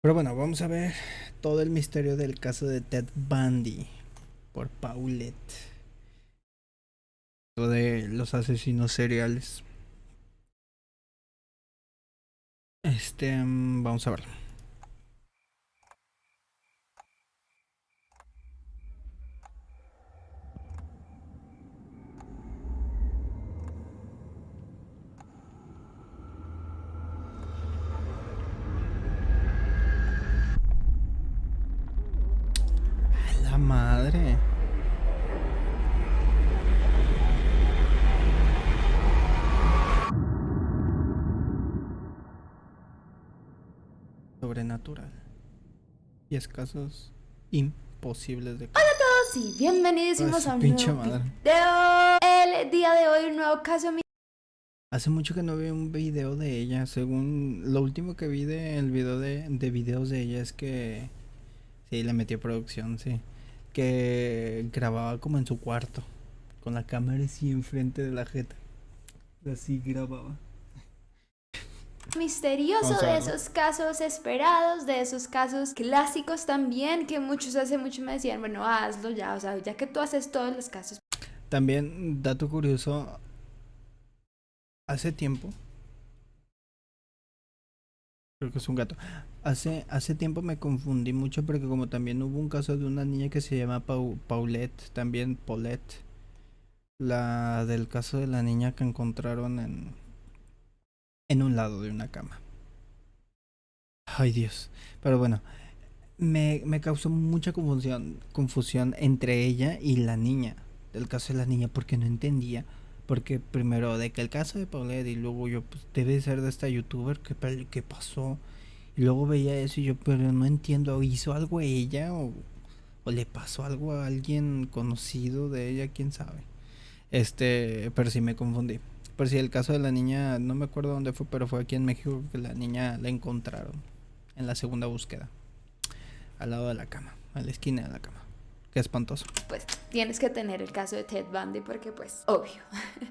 Pero bueno, vamos a ver todo el misterio del caso de Ted Bundy por Paulette. Lo de los asesinos seriales. Vamos a verlo. A la madre. Sobrenatural. 10 casos imposibles de creer. Sí, bienvenidísimos Su a un pinche nuevo madre. video. El día de hoy un nuevo caso. Hace mucho que no veo un video de ella. Según lo último que vi del video de videos de ella es que sí, le metió producción, sí. Que grababa como en su cuarto, con la cámara así enfrente de la jeta. Así grababa. Misterioso, Vamos a de verlo. esos casos esperados, de esos casos clásicos también, que muchos hace mucho me decían, bueno, hazlo ya, o sea, ya que tú haces todos los casos. También, dato curioso, hace tiempo, creo que es un gato, hace tiempo me confundí mucho porque como también hubo un caso de una niña que se llama Paulette, también Paulette, la del caso de la niña que encontraron en un lado de una cama. Ay Dios, pero bueno, me causó mucha confusión entre ella y la niña, del caso de la niña, porque no entendía. Porque primero de que el caso de Paulette y luego yo, pues debe ser de esta youtuber, ¿qué pasó? Y luego veía eso y yo, pero no entiendo, ¿hizo algo ella o le pasó algo a alguien conocido de ella? ¿Quién sabe? Pero sí me confundí. Pero sí, el caso de la niña, no me acuerdo dónde fue, pero fue aquí en México que la niña la encontraron en la segunda búsqueda, al lado de la cama, a la esquina de la cama. Qué espantoso. Pues tienes que tener el caso de Ted Bundy porque pues obvio.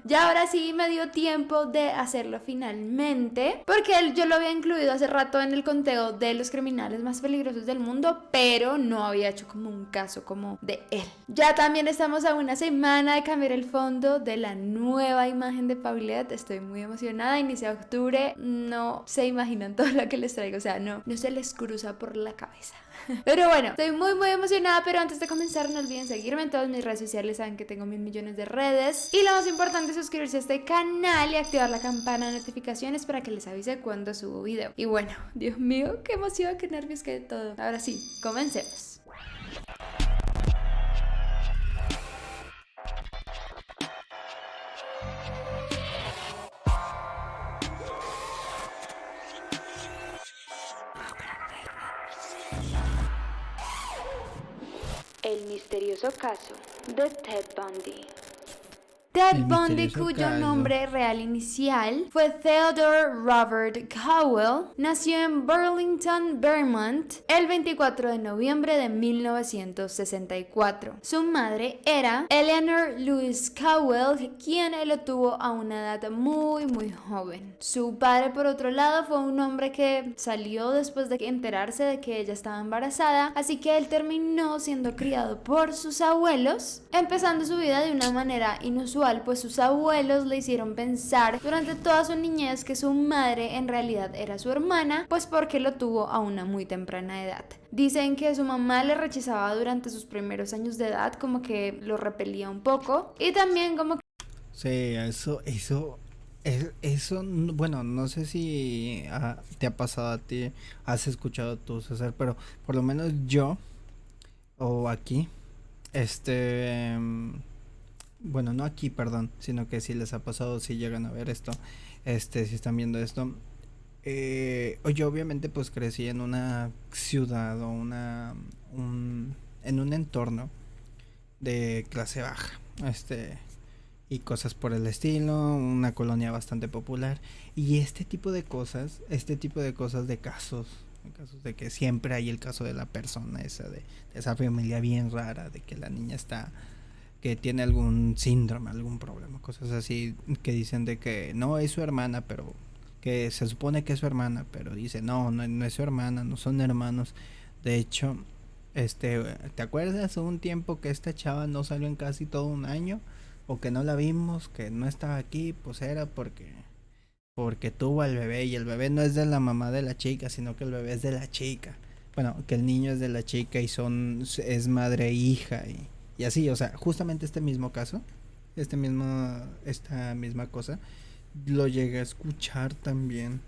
Ya ahora sí me dio tiempo de hacerlo finalmente porque yo lo había incluido hace rato en el conteo de los criminales más peligrosos del mundo, pero no había hecho como un caso como de él. Ya también estamos a una semana de cambiar el fondo de la nueva imagen de Paulette. Estoy muy emocionada, inicia octubre, no se imaginan todo lo que les traigo, o sea, no se les cruza por la cabeza. Pero bueno, estoy muy emocionada, pero antes de comenzar no olviden seguirme en todas mis redes sociales, saben que tengo 1000 millones de redes. Y lo más importante es suscribirse a este canal y activar la campana de notificaciones para que les avise cuando subo video. Y bueno, Dios mío, qué emoción, qué nervios, qué de todo. Ahora sí, comencemos. El misterioso caso de Ted Bundy. Ted Bundy, cuyo nombre real inicial fue Theodore Robert Cowell, nació en Burlington, Vermont, el 24 de noviembre de 1964. Su madre era Eleanor Louise Cowell, quien lo tuvo a una edad muy joven. Su padre, por otro lado, fue un hombre que salió después de enterarse de que ella estaba embarazada, así que él terminó siendo criado por sus abuelos, empezando su vida de una manera inusual, pues sus abuelos le hicieron pensar durante toda su niñez que su madre en realidad era su hermana, pues porque lo tuvo a una muy temprana edad. Dicen que su mamá le rechazaba durante sus primeros años de edad, como que lo repelía un poco, y también como que... Sí, bueno, no sé si te ha pasado a ti, has escuchado tú, César, pero por lo menos yo, o aquí, este, bueno, no aquí, perdón, sino que si les ha pasado, si llegan a ver esto, si están viendo esto, yo obviamente pues crecí en una ciudad o en un entorno de clase baja, y cosas por el estilo, una colonia bastante popular y este tipo de cosas de casos de que siempre hay el caso de la persona esa de esa familia bien rara, de que la niña está que tiene algún síndrome, algún problema, cosas así que dicen de que no es su hermana, pero que se supone que es su hermana, pero dice, no es su hermana, no son hermanos. De hecho, ¿te acuerdas un tiempo que esta chava no salió en casi todo un año? O que no la vimos, que no estaba aquí, pues era porque tuvo al bebé y el bebé no es de la mamá de la chica, sino que el bebé es de la chica. Bueno, que el niño es de la chica y es madre e hija y así, o sea, justamente este mismo caso, esta misma cosa, lo llegué a escuchar también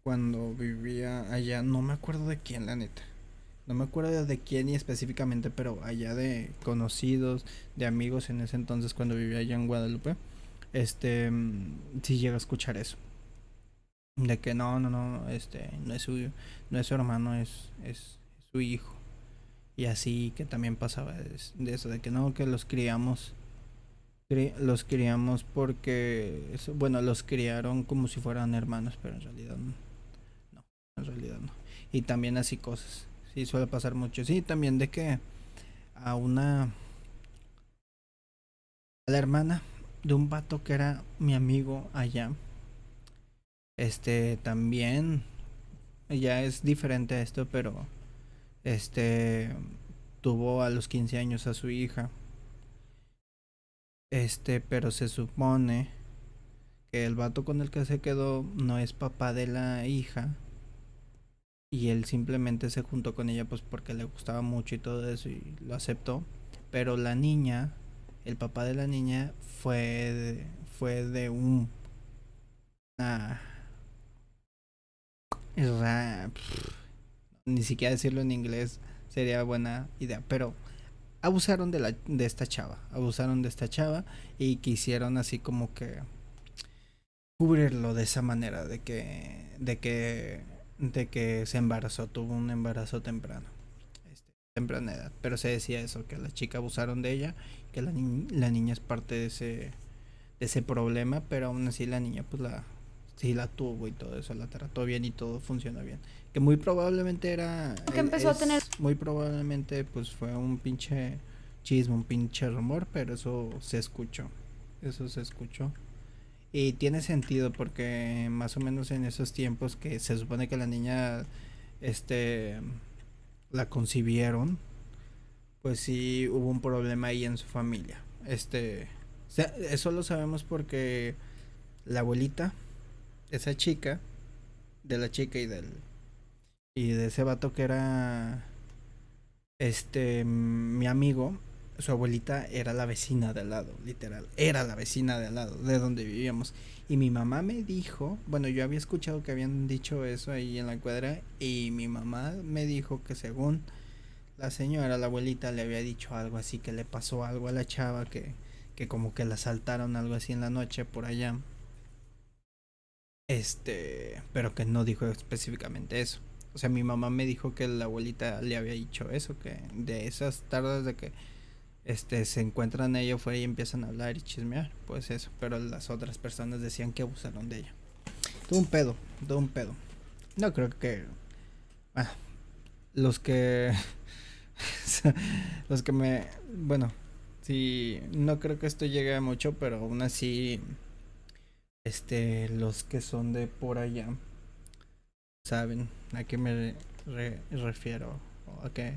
cuando vivía allá, no me acuerdo de quién, la neta. No me acuerdo de quién y específicamente, pero allá de conocidos, de amigos en ese entonces cuando vivía allá en Guadalupe, sí llega a escuchar eso. De que no, no es su hermano, es su hijo. Y así que también pasaba de eso, de que no, que los criamos porque, bueno, los criaron como si fueran hermanos, pero en realidad no, en realidad no. Y también así cosas, sí, suele pasar mucho. Sí, también de que a una, a la hermana de un vato que era mi amigo allá, también, ya es diferente a esto, pero, este, tuvo a los 15 años a su hija, pero se supone que el vato con el que se quedó no es papá de la hija y él simplemente se juntó con ella pues porque le gustaba mucho y todo eso y lo aceptó, pero la niña, el papá de la niña fue de una ni siquiera decirlo en inglés sería buena idea, pero abusaron de esta chava y quisieron así como que cubrirlo de esa manera, de que se embarazó, tuvo un embarazo temprano, temprana edad, pero se decía eso, que la chica abusaron de ella, que la niña es parte de ese problema, pero aún así la niña pues sí la tuvo y todo eso, la trató bien y todo funciona bien, que muy probablemente Que empezó a tener muy probablemente pues fue un pinche chisme, un pinche rumor, pero eso se escuchó. Y tiene sentido porque más o menos en esos tiempos que se supone que la niña este la concibieron, pues sí hubo un problema ahí en su familia. Eso lo sabemos porque la abuelita, esa chica, de la chica y de ese vato que era mi amigo, su abuelita era la vecina de al lado, literal, era la vecina de al lado, de donde vivíamos. Y mi mamá me dijo, bueno, yo había escuchado que habían dicho eso ahí en la cuadra, y mi mamá me dijo que según la señora, la abuelita, le había dicho algo así, que le pasó algo a la chava, que como que la asaltaron algo así en la noche por allá. Pero que no dijo específicamente eso. O sea, mi mamá me dijo que la abuelita le había dicho eso, que de esas tardes de que se encuentran ella fuera y empiezan a hablar y chismear, pues eso, pero las otras personas decían que abusaron de ella. Todo un pedo, todo un pedo. No creo que los que los que bueno, sí, no creo que esto llegue a mucho, pero aún así los que son de por allá saben a qué me refiero, o a qué,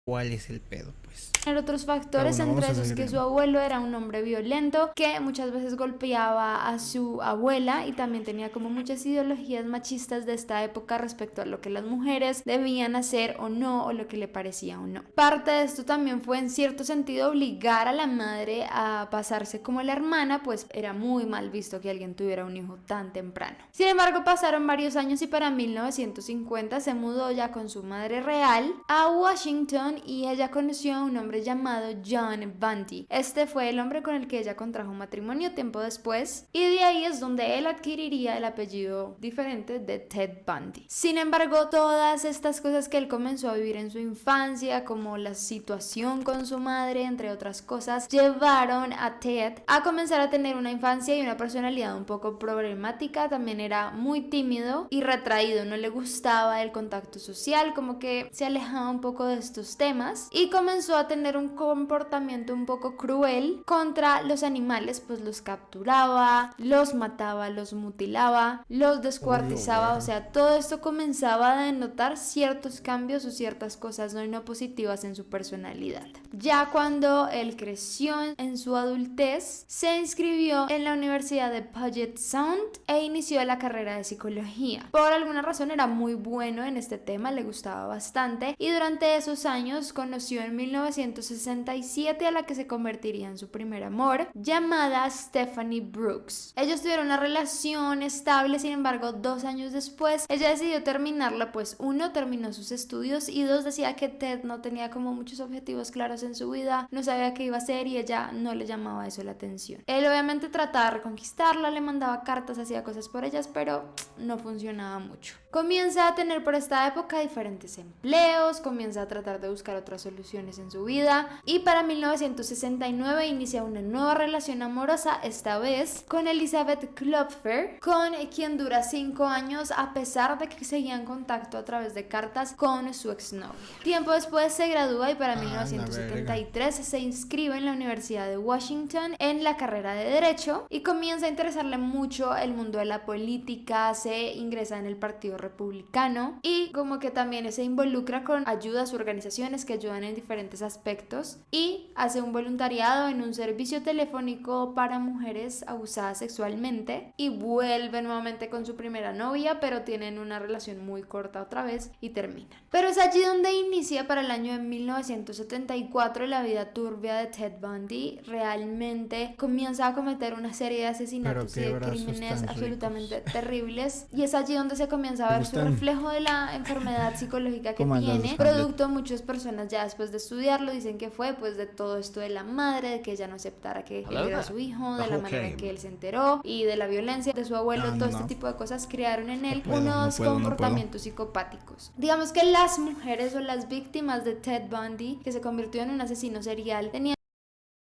cuál es el pedo, pues. Otros factores, Bueno, entre esos que su abuelo era un hombre violento que muchas veces golpeaba a su abuela y también tenía como muchas ideologías machistas de esta época respecto a lo que las mujeres debían hacer o no, o lo que le parecía o no. Parte de esto también fue en cierto sentido obligar a la madre a pasarse como la hermana, pues era muy mal visto que alguien tuviera un hijo tan temprano. Sin embargo, pasaron varios años y para 1950 se mudó ya con su madre real a Washington y ella conoció a un hombre llamado John Bundy. Este fue el hombre con el que ella contrajo matrimonio tiempo después y de ahí es donde él adquiriría el apellido diferente de Ted Bundy. Sin embargo, todas estas cosas que él comenzó a vivir en su infancia, como la situación con su madre, entre otras cosas, llevaron a Ted a comenzar a tener una infancia y una personalidad un poco problemática. También era muy tímido y retraído, no le gustaba el contacto social, como que se alejaba un poco de estos temas temas y comenzó a tener un comportamiento un poco cruel contra los animales, pues los capturaba, los mataba, los mutilaba, los descuartizaba, o sea, todo esto comenzaba a denotar ciertos cambios o ciertas cosas no positivas en su personalidad. Ya cuando él creció en su adultez, se inscribió en la Universidad de Puget Sound e inició la carrera de psicología. Por alguna razón era muy bueno en este tema, le gustaba bastante, y durante esos años conoció en 1967 a la que se convertiría en su primer amor, llamada Stephanie Brooks. Ellos tuvieron una relación estable, sin embargo 2 años después ella decidió terminarla, pues 1, terminó sus estudios, y 2, decía que Ted no tenía como muchos objetivos claros en su vida, no sabía qué iba a hacer y ella no le llamaba eso la atención. Él obviamente trataba de reconquistarla, le mandaba cartas, hacía cosas por ellas, pero no funcionaba mucho. Comienza a tener por esta época diferentes empleos, comienza a tratar de buscar otras soluciones en su vida, y para 1969 inicia una nueva relación amorosa, esta vez con Elizabeth Klopfer, con quien dura 5 años a pesar de que seguía en contacto a través de cartas con su exnovia. Tiempo después se gradúa y para 1973 se inscribe en la Universidad de Washington en la carrera de Derecho y comienza a interesarle mucho el mundo de la política, se ingresa en el Partido Republicano y como que también se involucra con ayudas, organizaciones que ayudan en diferentes aspectos, y hace un voluntariado en un servicio telefónico para mujeres abusadas sexualmente y vuelve nuevamente con su primera novia, pero tienen una relación muy corta otra vez y terminan. Pero es allí donde inicia para el año de 1974 la vida turbia de Ted Bundy. Realmente comienza a cometer una serie de asesinatos y de crímenes absolutamente terribles, y es allí donde se comienza a ver su reflejo de la enfermedad psicológica que tiene, producto muchas personas ya después de estudiarlo dicen que fue pues de todo esto de la madre, de que ella no aceptara que él era su hijo, de la manera en que él se enteró y de la violencia de su abuelo, todo este tipo de cosas crearon en él unos comportamientos psicopáticos. Digamos que las mujeres o las víctimas de Ted Bundy, que se convirtió en un asesino serial, tenían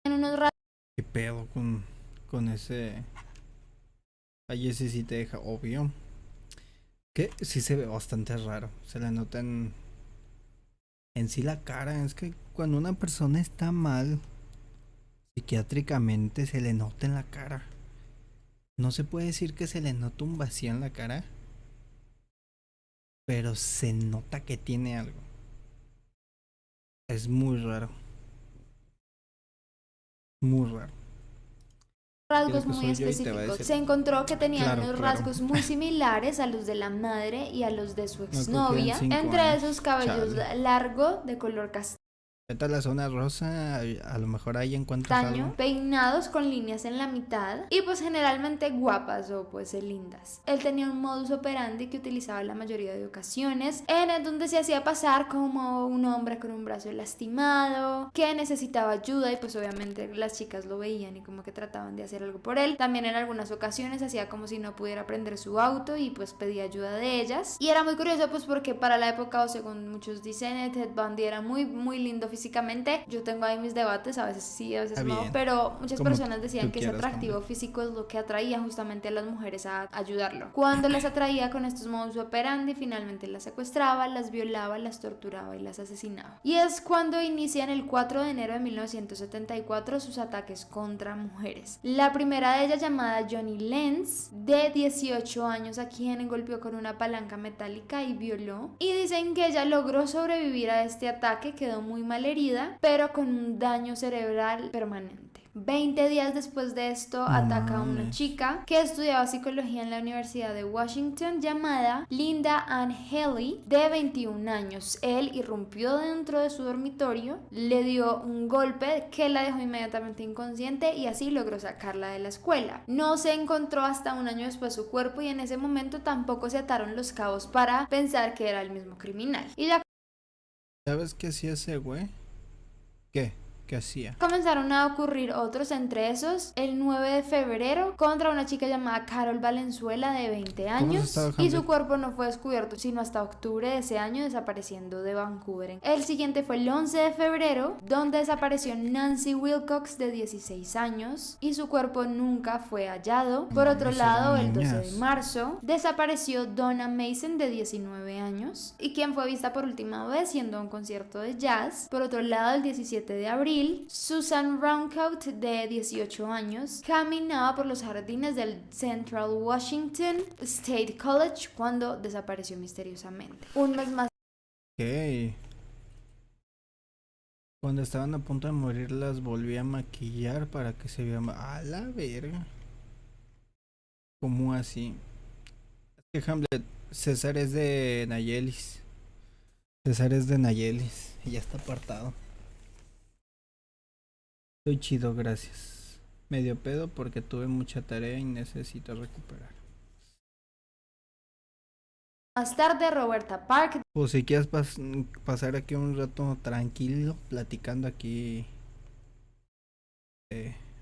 unos rasgos. ¿Qué pedo con ese? Ahí ese sí te deja obvio. Que sí se ve bastante raro. Se le nota en sí la cara. Es que cuando una persona está mal psiquiátricamente se le nota en la cara. No se puede decir que se le nota un vacío en la cara, pero se nota que tiene algo. Es muy raro. Muy raro. Rasgos muy específicos. Se encontró que tenían unos rasgos muy similares a los de la madre y a los de su exnovia. Entre esos, cabellos largos de color castaño, Vete a la zona rosa, a lo mejor ahí encuentras algo. Peinados con líneas en la mitad y pues generalmente guapas o pues lindas. Él tenía un modus operandi que utilizaba la mayoría de ocasiones, en donde se hacía pasar como un hombre con un brazo lastimado, que necesitaba ayuda, y pues obviamente las chicas lo veían y como que trataban de hacer algo por él. También en algunas ocasiones hacía como si no pudiera prender su auto y pues pedía ayuda de ellas. Y era muy curioso pues porque para la época, o según muchos dicen, Ted Bundy era muy lindo físicamente. Yo tengo ahí mis debates, a veces sí, a veces no, pero muchas personas decían que ese atractivo físico es lo que atraía justamente a las mujeres a ayudarlo. Cuando las atraía con estos modus operandi, finalmente las secuestraba, las violaba, las torturaba y las asesinaba. Y es cuando inician el 4 de enero de 1974 sus ataques contra mujeres. La primera de ellas, llamada Johnny Lenz, de 18 años, a quien golpeó con una palanca metálica y violó. Y dicen que ella logró sobrevivir a este ataque, quedó muy mal herida, pero con un daño cerebral permanente. 20 días después de esto, ataca a una chica que estudiaba psicología en la Universidad de Washington, llamada Linda Ann Haley, de 21 años. Él irrumpió dentro de su dormitorio, le dio un golpe que la dejó inmediatamente inconsciente y así logró sacarla de la escuela. No se encontró hasta un año después su cuerpo, y en ese momento tampoco se ataron los cabos para pensar que era el mismo criminal. Y ya... ¿Sabes qué hacía ese güey? ¿Qué? ¿Qué hacía? Comenzaron a ocurrir otros, entre esos el 9 de febrero contra una chica llamada Carol Valenzuela de 20 años y su cuerpo no fue descubierto sino hasta octubre de ese año, desapareciendo de Vancouver. El siguiente fue el 11 de febrero, donde desapareció Nancy Wilcox de 16 años y su cuerpo nunca fue hallado. Por otro lado, el 12 de marzo desapareció Donna Mason de 19 años y quien fue vista por última vez yendo a un concierto de jazz. Por otro lado, el 17 de abril Susan Roundcoat de 18 años caminaba por los jardines del Central Washington State College cuando desapareció misteriosamente. Un mes más. Ok. Cuando estaban a punto de morir las volví a maquillar para que se vea a la verga. ¿Cómo así? Es que Hamlet, César es de Nayelis. César es de Nayelis y ya está apartado. Estoy chido, gracias. Medio pedo porque tuve mucha tarea y necesito recuperar. Más tarde, Roberta Park. Pues si quieres pasar aquí un rato tranquilo, platicando aquí.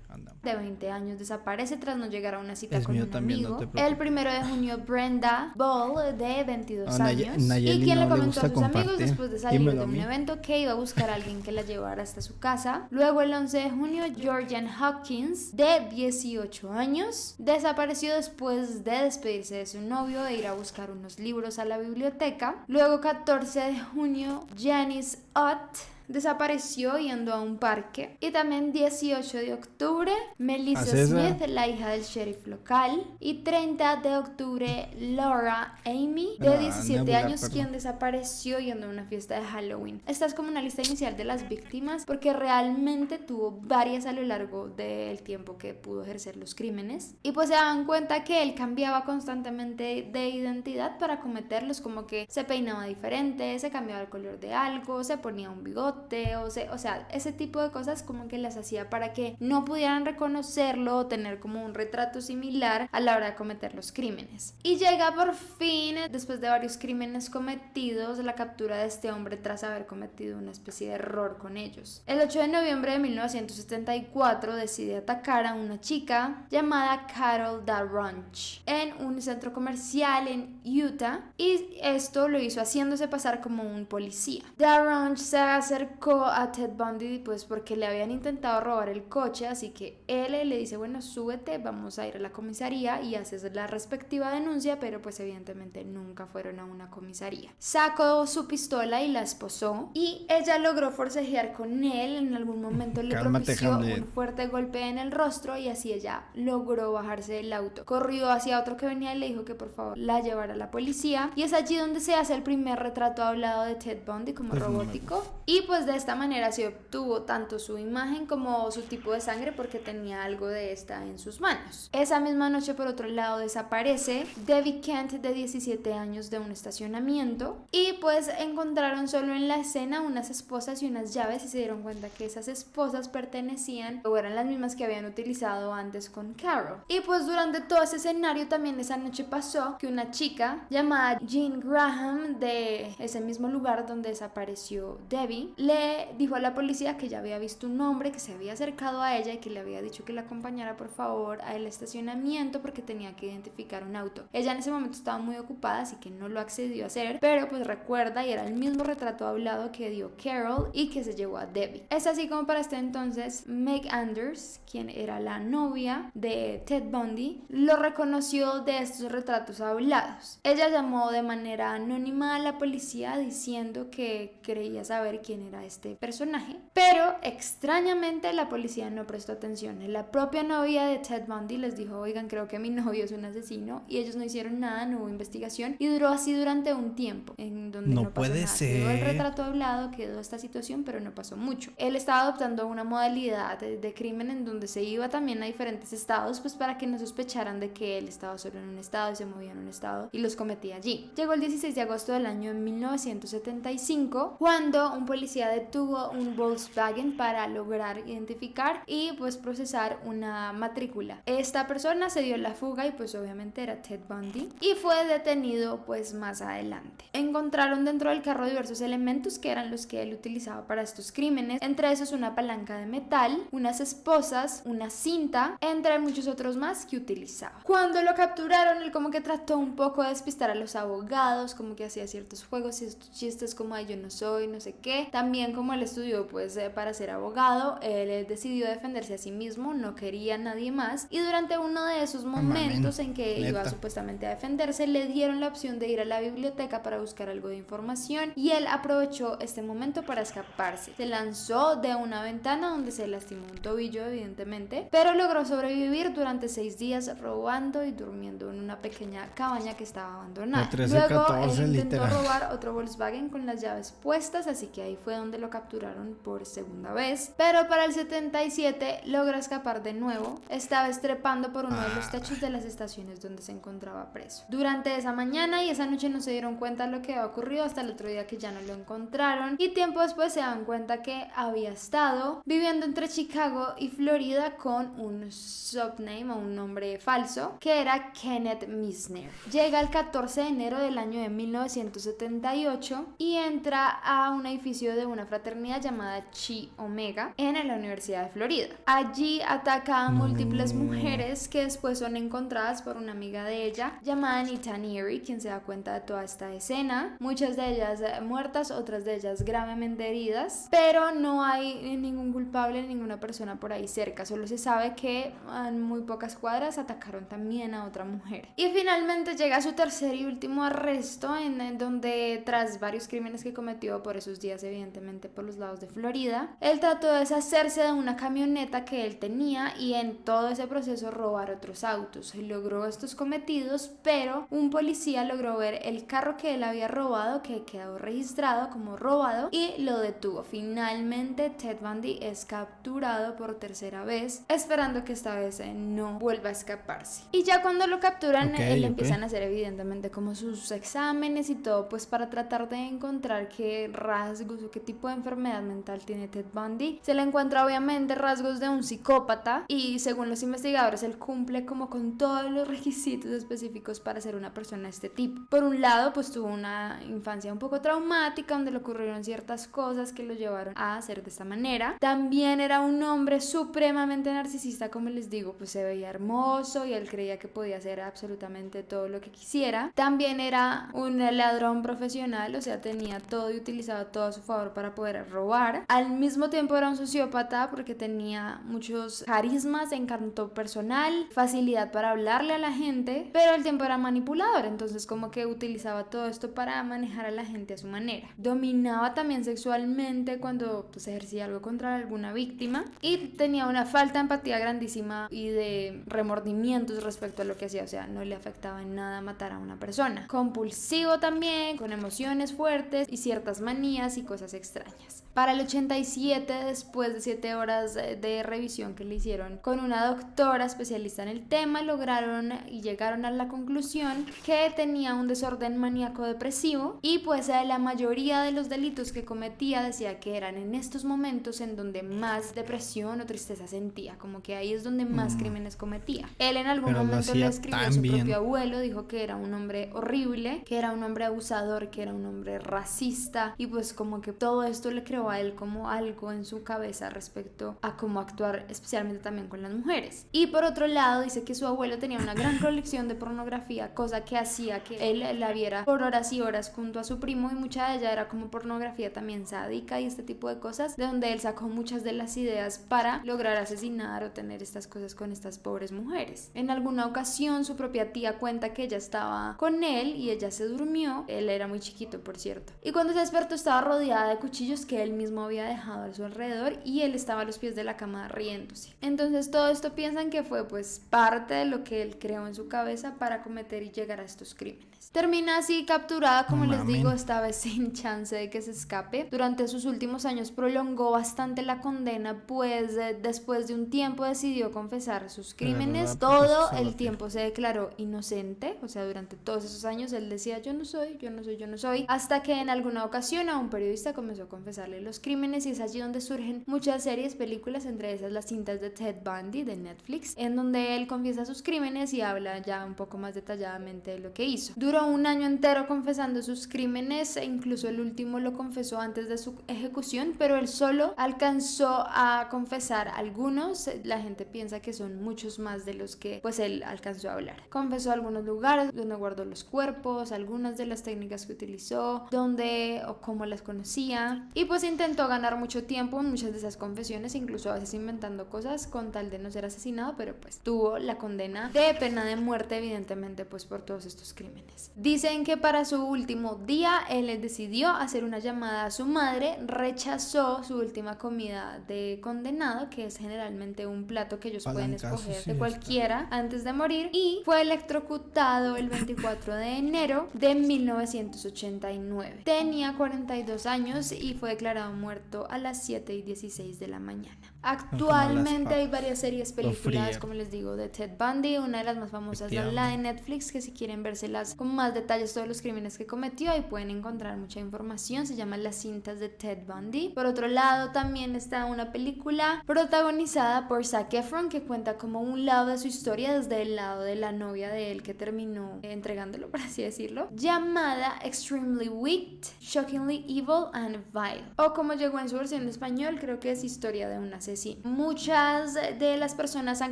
Andamos. De 20 años desaparece tras no llegar a una cita con un también, amigo. No el 1 de junio, Brenda Ball, de 22 años, Nayeli y quien no le comentó a sus compartir. amigos después de salir de un evento que iba a buscar a alguien que la llevara hasta su casa. Luego, el 11 de junio, Georgian Hawkins, de 18 años, desapareció después de despedirse de su novio e ir a buscar unos libros a la biblioteca. Luego, 14 de junio, Janice Ott desapareció yendo a un parque. Y también 18 de octubre, Melissa Smith, la hija del sheriff local. Y 30 de octubre, Laura Amy, de 17 años, quien desapareció yendo a una fiesta de Halloween. Esta es como una lista inicial de las víctimas, porque realmente tuvo varias a lo largo del tiempo que pudo ejercer los crímenes. Y pues se dan cuenta que él cambiaba constantemente de identidad para cometerlos, como que se peinaba diferente, se cambiaba el color de algo, se ponía un bigote, o sea, ese tipo de cosas como que las hacía para que no pudieran reconocerlo o tener como un retrato similar a la hora de cometer los crímenes. Y llega por fin, después de varios crímenes cometidos, la captura de este hombre tras haber cometido una especie de error con ellos. El 8 de noviembre de 1974 decide atacar a una chica llamada Carol Darunch en un centro comercial en Utah, y esto lo hizo haciéndose pasar como un policía. Darunch se acercó a Ted Bundy pues porque le habían intentado robar el coche, así que él le dice, bueno, súbete, vamos a ir a la comisaría y haces la respectiva denuncia, pero pues evidentemente nunca fueron a una comisaría. Sacó su pistola y la esposó, y ella logró forcejear con él. En algún momento le propició un fuerte golpe en el rostro y así ella logró bajarse del auto. Corrió hacia otro que venía y le dijo que por favor la llevara a la policía, y es allí donde se hace el primer retrato hablado de Ted Bundy como robótico. Y pues de esta manera se obtuvo tanto su imagen como su tipo de sangre, porque tenía algo de esta en sus manos. Esa misma noche, por otro lado, desaparece Debbie Kent, de 17 años, de un estacionamiento, y pues encontraron solo en la escena unas esposas y unas llaves, y se dieron cuenta que esas esposas pertenecían o eran las mismas que habían utilizado antes con Carol. Y pues durante todo ese escenario también esa noche pasó que una chica llamada Jean Graham, de ese mismo lugar donde desapareció Debbie, le dijo a la policía que ya había visto un hombre que se había acercado a ella y que le había dicho que la acompañara por favor al estacionamiento porque tenía que identificar un auto. Ella en ese momento estaba muy ocupada, así que no lo accedió a hacer, pero pues recuerda y era el mismo retrato hablado que dio Carol y que se llevó a Debbie. Es así como para este entonces Meg Anders, quien era la novia de Ted Bundy, lo reconoció de estos retratos hablados. Ella llamó de manera anónima a la policía diciendo que creía saber quién era este personaje, pero extrañamente la policía no prestó atención. La propia novia de Ted Bundy les dijo, oigan, creo que mi novio es un asesino, y ellos no hicieron nada, no hubo investigación, y duró así durante un tiempo en donde no pasó nada. Quedó el retrato hablado, quedó esta situación, pero no pasó mucho. Él estaba adoptando una modalidad de crimen en donde se iba también a diferentes estados, pues para que no sospecharan de que él estaba solo en un estado y se movía en un estado y los cometía allí. Llegó el 16 de agosto del año 1975 cuando un policía detuvo un Volkswagen para lograr identificar y pues procesar procesar una matrícula. Esta persona se dio la fuga y pues obviamente era Ted Bundy y fue detenido pues más adelante. Encontraron dentro del carro diversos elementos que eran los que él utilizaba para estos crímenes, entre esos una palanca de metal, unas esposas, una cinta, entre muchos otros más que utilizaba. Cuando lo capturaron, él como que trató un poco de despistar a los abogados, como que hacía ciertos juegos y estos chistes como "ay, yo no soy, no sé qué". También como él estudió pues para ser abogado, él decidió defenderse a sí mismo, no quería a nadie más, y durante uno de esos momentos en que iba supuestamente a defenderse, le dieron la opción de ir a la biblioteca para buscar algo de información y él aprovechó este momento para escaparse. Se lanzó de una ventana donde se lastimó un tobillo evidentemente, pero logró sobrevivir durante 6 días robando y durmiendo en una pequeña cabaña que estaba abandonada. 13, Luego 14, él intentó literal. robar otro Volkswagen con las llaves puestas, así que ahí fue donde lo capturaron por segunda vez, pero para el 77 logra escapar de nuevo, esta vez trepando por uno de los techos de las estaciones donde se encontraba preso. Durante esa mañana y esa noche no se dieron cuenta de lo que había ocurrido hasta el otro día que ya no lo encontraron, y tiempo después se dan cuenta que había estado viviendo entre Chicago y Florida con un subname o un nombre falso que era Kenneth Misner. Llega el 14 de enero del año de 1978 y entra a un edificio de una fraternidad llamada Chi Omega en la Universidad de Florida. Allí ataca a múltiples mujeres que después son encontradas por una amiga de ella llamada Anita Neary, quien se da cuenta de toda esta escena, muchas de ellas muertas, otras de ellas gravemente heridas, pero no hay ningún culpable, ninguna persona por ahí cerca, solo se sabe que en muy pocas cuadras atacaron también a otra mujer. Y finalmente llega su tercer y último arresto, en donde tras varios crímenes que cometió por esos días, evidentemente por los lados de Florida, él trató de deshacerse de una camioneta que él tenía y en todo ese proceso robar otros autos. Logró estos cometidos, pero un policía logró ver el carro que él había robado, que quedó registrado como robado, y lo detuvo. Finalmente Ted Bundy es capturado por tercera vez, esperando que esta vez no vuelva a escaparse. Y ya cuando lo capturan, le empiezan a hacer evidentemente como sus exámenes y todo, pues para tratar de encontrar qué rasgos o qué tipo de enfermedad mental tiene Ted Bundy. Se le encuentra obviamente rasgos de un psicópata y según los investigadores él cumple como con todos los requisitos específicos para ser una persona de este tipo. Por un lado, pues tuvo una infancia un poco traumática donde le ocurrieron ciertas cosas que lo llevaron a hacer de esta manera. También era un hombre supremamente narcisista, como les digo, pues se veía hermoso y él creía que podía hacer absolutamente todo lo que quisiera. También era un ladrón profesional, o sea, tenía todo y utilizaba todo a su favor para poder robar. Al mismo tiempo era un sociópata porque tenía muchos carismas, encanto personal, facilidad para hablarle a la gente, pero al tiempo era manipulador, entonces como que utilizaba todo esto para manejar a la gente a su manera. Dominaba también sexualmente cuando pues ejercía algo contra alguna víctima y tenía una falta de empatía grandísima y de remordimientos respecto a lo que hacía, o sea, no le afectaba en nada matar a una persona. Compulsivo también, con emociones fuertes y ciertas manías y cosas extrañas. Para el 87, después de 7 horas de revisión que le hicieron con una doctora especialista en el tema, lograron y llegaron a la conclusión que tenía un desorden maníaco depresivo y pues la mayoría de los delitos que cometía decía que eran en estos momentos en donde más depresión o tristeza sentía, como que ahí es donde más crímenes cometía. Él en algún momento le escribió a su propio abuelo, dijo que era un hombre horrible, que era un hombre abusador, que era un hombre racista y pues como que todo esto le creó a él como algo en su cabeza respecto a cómo actuar, especialmente también con las mujeres. Y por otro lado dice que su abuelo tenía una gran colección de pornografía, cosa que hacía que él la viera por horas y horas junto a su primo y mucha de ella era como pornografía también sádica y este tipo de cosas, de donde él sacó muchas de las ideas para lograr asesinar o tener estas cosas con estas pobres mujeres. En alguna ocasión su propia tía cuenta que ella estaba con él y ella se durmió, él era muy chiquito por cierto, y cuando se despertó estaba rodeada de cuchillos que él mismo había dejado a su alrededor y él estaba a los pies de la cama riéndose. Entonces todo esto piensan que fue pues parte de lo que él creó en su cabeza para cometer y llegar a estos crímenes. crímenes. Termina así capturada, como No les digo, mames. esta vez sin chance de que se escape. Durante sus últimos años prolongó bastante la condena, pues después de un tiempo decidió confesar sus Agarró la crímenes. puta Todo el salote. tiempo se declaró inocente, o sea, durante todos esos años él decía yo no soy, yo no soy, yo no soy, hasta que en alguna ocasión a un periodista comenzó a confesarle los crímenes y es allí donde surgen muchas series, películas, entre esas las cintas de Ted Bundy de Netflix, en donde él confiesa sus crímenes y habla ya un poco más detalladamente de lo que hizo. Duró un año entero confesando sus crímenes e incluso el último lo confesó antes de su ejecución, pero él solo alcanzó a confesar algunos. La gente piensa que son muchos más de los que pues él alcanzó a hablar. Confesó algunos lugares donde guardó los cuerpos, algunas de las técnicas que utilizó, dónde o cómo las conocía, y pues intentó ganar mucho tiempo en muchas de esas confesiones, incluso a veces inventando cosas con tal de no ser asesinado, pero pues tuvo la condena de pena de muerte, evidentemente, pues por todos estos crímenes. Dicen que para su último día él decidió hacer una llamada a su madre, rechazó su última comida de condenado, que es generalmente un plato que ellos pueden Palancazo, escoger sí de está. cualquiera antes de morir, y fue electrocutado el 24 de enero de 1989. Tenía 42 años y fue declarado muerto a las 7:16 de la mañana. Son como las Actualmente hay papas. varias series, Lo películas, frío. como les digo, de Ted Bundy. Una de las más famosas es la de Efectivamente. Netflix, que si quieren vérselas con más detalles todos los crímenes que cometió, ahí pueden encontrar mucha información. Se llama Las cintas de Ted Bundy. Por otro lado, también está una película protagonizada por Zac Efron, que cuenta como un lado de su historia desde el lado de la novia de él que terminó entregándolo, por así decirlo, llamada Extremely Wicked, Shockingly Evil and Vile, o como llegó en su versión en español, creo que es Historia de un asesino. Muchas de las personas han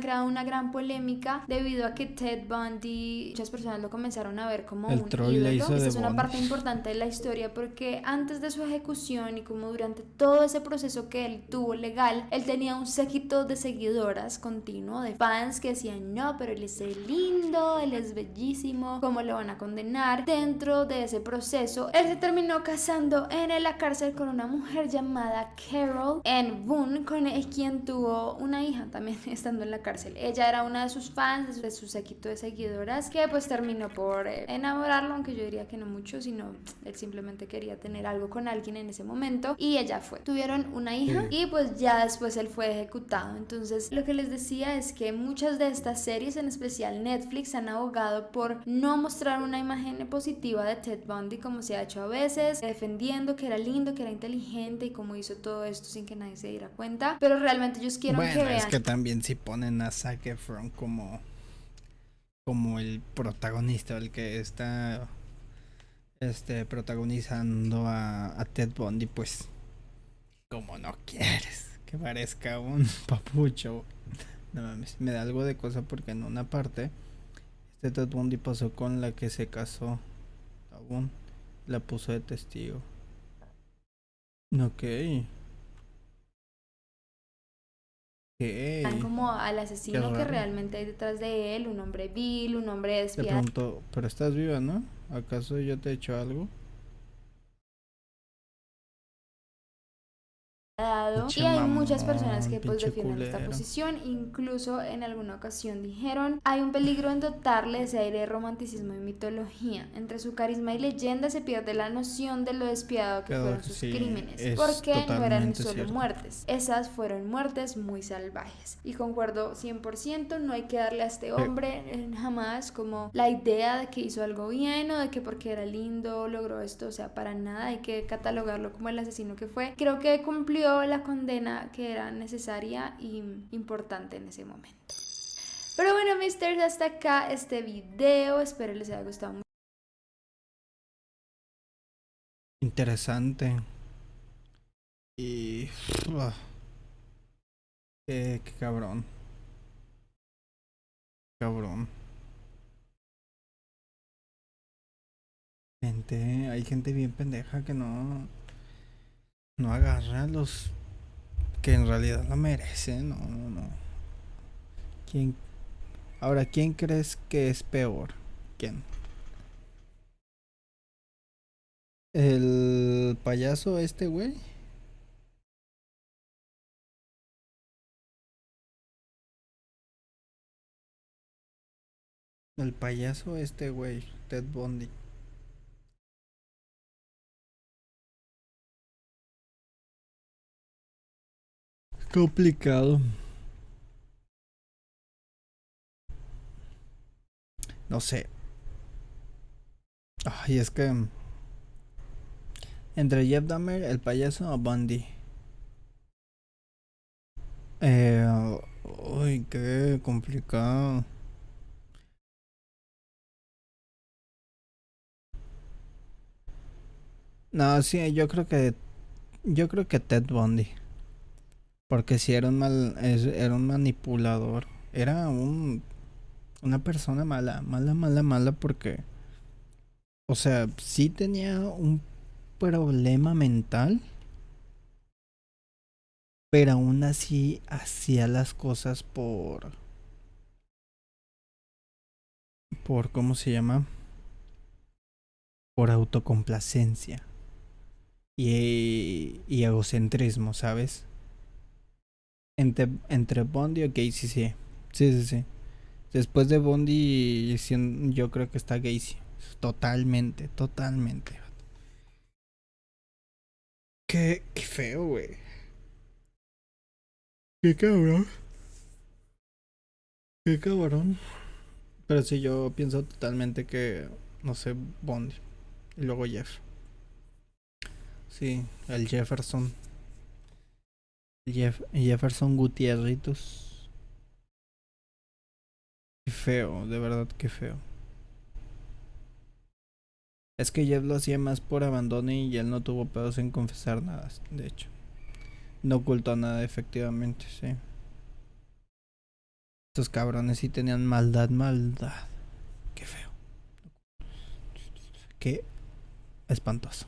creado una gran polémica debido a que Ted Bundy, muchas personas lo comenzaron a ver como El un Troy le ídolo. hizo Esta de es una Bonnie. parte importante de la historia porque antes de su ejecución y como durante todo ese proceso que él tuvo legal, él tenía un séquito de seguidoras continuo, de fans que decían no, pero él es lindo, él es bellísimo, ¿cómo lo van a condenar? Dentro de ese proceso, él se terminó casando en la cárcel con una mujer llamada Carol Ann Boone, con quien tuvo una hija también estando en la cárcel. Ella era una de sus fans, de su séquito de seguidoras, que pues terminó por enamorarlo, aunque yo diría que no mucho, sino él simplemente quería tener algo con alguien en ese momento y ella fue. Tuvieron una hija Sí. y pues ya después él fue ejecutado. Entonces lo que les decía es que muchas de estas series, en especial Netflix, han abogado por no mostrar una imagen positiva de Ted Bundy como se ha hecho a veces, defendiendo que era lindo, que era inteligente y cómo hizo todo esto sin que nadie se diera cuenta, pero realmente ellos quieren que Bueno, es vean. que también si ponen a Zac Efron como el protagonista, el que está protagonizando a Ted Bundy, pues como no quieres que parezca un papucho. No mames, me da algo de cosa porque en una parte Ted Bundy pasó con la que se casó aún, la puso de testigo. Ok, ok, Como al qué asesino que raro. realmente hay detrás de él, un hombre vil, un hombre Te despiadado. pregunto, pero estás viva, ¿no? ¿Acaso yo te he hecho algo? Y Pinche hay muchas personas mamón, que pues pinche defienden esta culero. posición, incluso en alguna ocasión dijeron, hay un peligro en dotarle ese aire de romanticismo y mitología. Entre su carisma y leyenda se pierde la noción de lo despiadado que Claro fueron que sus sí, crímenes, es porque no eran totalmente solo cierto. muertes, esas fueron muertes muy salvajes. Y concuerdo 100%, no hay que darle a este Sí. hombre jamás como la idea de que hizo algo bien o de que porque era lindo logró esto, o sea, para nada hay que catalogarlo como el asesino que fue. Creo que cumplió la condena que era necesaria y importante en ese momento. Pero bueno, misters, hasta acá este video, espero les haya gustado mucho. Interesante. Y... ah, qué cabrón. Cabrón. Hay gente bien pendeja que no agarra a los que en realidad lo merecen. No, no, no. ¿Quién? Ahora, ¿quién crees que es peor? ¿Quién? ¿El payaso este, güey? El payaso este, güey. Ted Bundy. Complicado. No sé. Ay, es que entre Jeff Dahmer, el payaso o Bundy. Eh, Uy, qué complicado. No, sí, yo creo que Ted Bundy, porque si era era un manipulador, era una persona mala, mala, mala, mala, porque, o sea, sí tenía un problema mental, pero aún así hacía las cosas por, ¿cómo se llama? Por autocomplacencia y egocentrismo, ¿sabes? Entre Bondi o Gacy, sí. Sí, sí, sí. Después de Bondi, yo creo que está Gacy. Totalmente, totalmente. Qué feo, güey. Qué cabrón. Qué cabrón. Pero sí, yo pienso totalmente que, no sé, Bondi. Y luego Jeff. Sí, el Jefferson. Jefferson Gutierritos. Qué feo, de verdad, qué feo. Es que Jeff lo hacía más por abandono y él no tuvo pedos en confesar nada, de hecho. No ocultó nada, efectivamente, sí. Estos cabrones sí tenían maldad, maldad. Qué feo. Qué espantoso.